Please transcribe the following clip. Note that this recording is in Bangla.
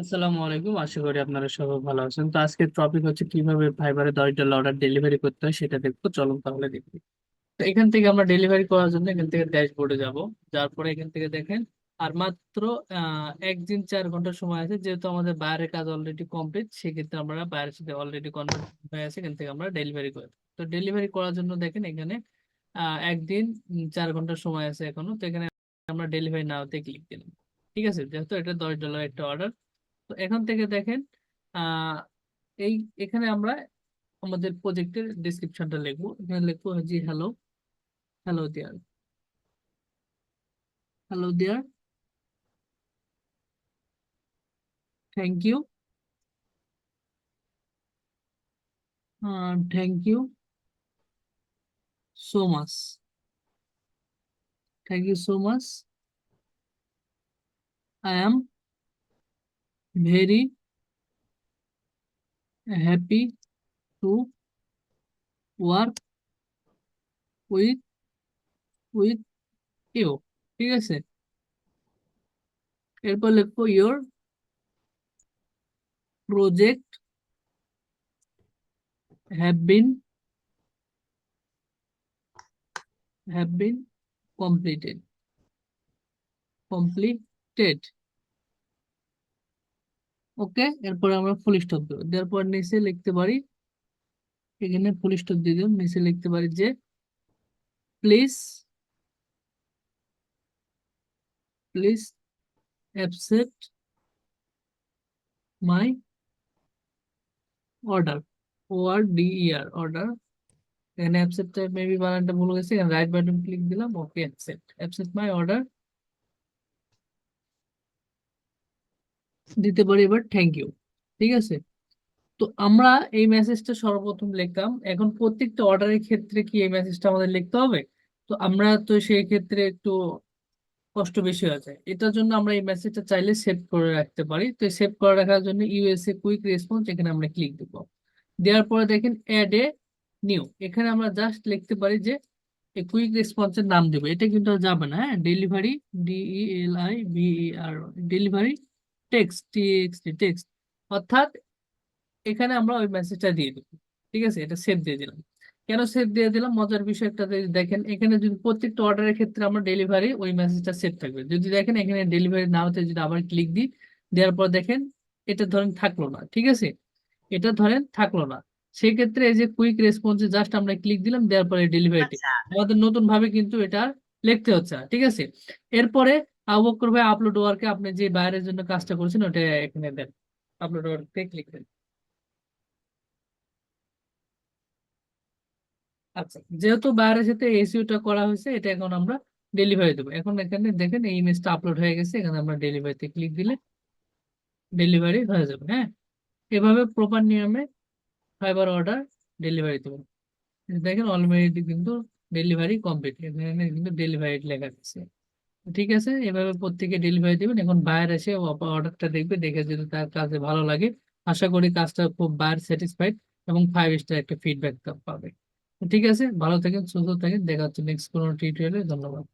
আসসালামু আলাইকুম, আশা করি আপনারা সবাই ভালো আছেন। তো আজকের টপিক হচ্ছে কিভাবে ফাইবারে $10 অর্ডার ডেলিভারি করতে হয় সেটা দেখবো। চলুন তাহলে দেখি। তো এখান থেকে আমরা ডেলিভারি করার জন্য এখান থেকে ড্যাশবোর্ডে যাব। যার পরে এখান থেকে দেখেন আর মাত্র 1 দিন 4 ঘন্টা সময় আছে, যেহেতু আমাদের বাইরের কাজ অলরেডি কমপ্লিট, সেক্ষেত্রে আমরা বাইরের সাথে অলরেডি কনভার্ট হয়ে আছে, এখান থেকে আমরা ডেলিভারি করি। তো ডেলিভারি করার জন্য দেখেন এখানে 1 দিন 4 ঘন্টা সময় আছে এখনো। তো এখানে আমরা ডেলিভারি নাওতে ক্লিক দিলাম। ঠিক আছে, যেহেতু এটা $10 একটা অর্ডার। তো এখান থেকে দেখেন আহ এই এখানে আমরা আমাদের প্রজেক্টের ডিসক্রিপশনটা লিখবো। এখানে লিখবো জি hello, hello there, hello there, thank you, thank you so much, thank you so much, I am very happy to work with with you. ঠিক আছে, এরপর লিখবো your project have been have been completed, completed. Okay, এরপর আমরা ফুল স্টপ দেবো। দেওয়ার পর নিচে লিখতে পারি, এখানে ফুল স্টপ দিয়ে দিলাম, নিচে লিখতে পারি যে please please accept my order, ORDER order. এখানে অ্যাকসেপ্ট মেবি বানানটা ভুল গেছে, এখানে রাইট বাটন ক্লিক দিলাম, ওকে অ্যাকসেপ্ট, অ্যাকসেপ্ট মাই অর্ডার দিতে পারি। এবার থ্যাংক ইউ। ঠিক আছে, তো আমরা এই মেসেজটা সর্বপ্রথম লিখলাম। এখন প্রত্যেকটা অর্ডারের ক্ষেত্রে কি এই মেসেজটা আমাদের লিখতে হবে? তো আমরা তো সেই ক্ষেত্রে একটু কষ্ট বেশি হয়ে যায়। এটার জন্য আমরা এই মেসেজটা চাইলে সেভ করে রাখতে পারি। তো সেভ করে রাখার জন্য ইউএসএ কুইক রেসপন্স এখানে আমরা ক্লিক দেবো। দেওয়ার পরে দেখেন অ্যাড এ নিউ, এখানে আমরা জাস্ট লিখতে পারি যে এই কুইক রেসপন্সের নাম দেবো। এটা কিন্তু আর যাবে না, হ্যাঁ, delivery, DELIVER, delivery text, TXT text, অর্থাৎ এখানে আমরা ওই মেসেজটা দিয়ে দেবো। ঠিক আছে, এটা সেভ দিয়ে দিলাম। কেন সেভ দিয়ে দিলাম, মজার বিষয় একটা দেখেন, এখানে যদি প্রত্যেকটা অর্ডারের ক্ষেত্রে আমরা ডেলিভারি ওই মেসেজটা সেভ থাকবে। যদি দেখেন এখানে ডেলিভারি না হতে যদি আবার ক্লিক দিই, দেওয়ার পর দেখেন এটা ধরেন থাকলো না। ঠিক আছে, এটা ধরেন থাকলো না, সেই ক্ষেত্রে এই যে কুইক রেসপন্সে জাস্ট আমরা ক্লিক দিলাম, দেওয়ার পরে ডেলিভারিটি আমাদের নতুন ভাবে কিন্তু এটা আর লিখতে হচ্ছে না। ঠিক আছে, এরপরে আবু বকর ভাই আপলোড ওয়ার্কে আপনি যে বাইরের জন্য কাজটা করেছেন ওটা এখানে দেন, আপলোড ওয়ার্কে ক্লিক দেন। আচ্ছা, যেহেতু বাইরের সাথে এসইউটা করা হয়েছে, এটা এখন আমরা ডেলিভারি দেবো। এখন এখানে দেখেন এই ইমেজটা আপলোড হয়ে গেছে, এখানে আমরা ডেলিভারিতে ক্লিক দিলে ডেলিভারি হয়ে যাবে। হ্যাঁ, এভাবে প্রপার নিয়মে ফাইবার অর্ডার ডেলিভারি দেবো। দেখেন অলরেডি কিন্তু ডেলিভারি কমপ্লিট, এখানে কিন্তু ডেলিভারি লেখা আছে। ঠিক আছে, এভাবে প্রত্যেকে ডেলিভারি দেবেন। এখন বায়ার এসে অর্ডারটা দেখবে, দেখে যদি তার কাছে ভালো লাগে, আশা করি কাজটা খুব বায়ার স্যাটিসফাইড এবং 5 স্টার একটা ফিডব্যাক পাবে। ঠিক আছে, ভালো থাকেন, সুস্থ থাকেন, দেখা হচ্ছে নেক্সট কোনো টিউটোরিয়ালে। ধন্যবাদ।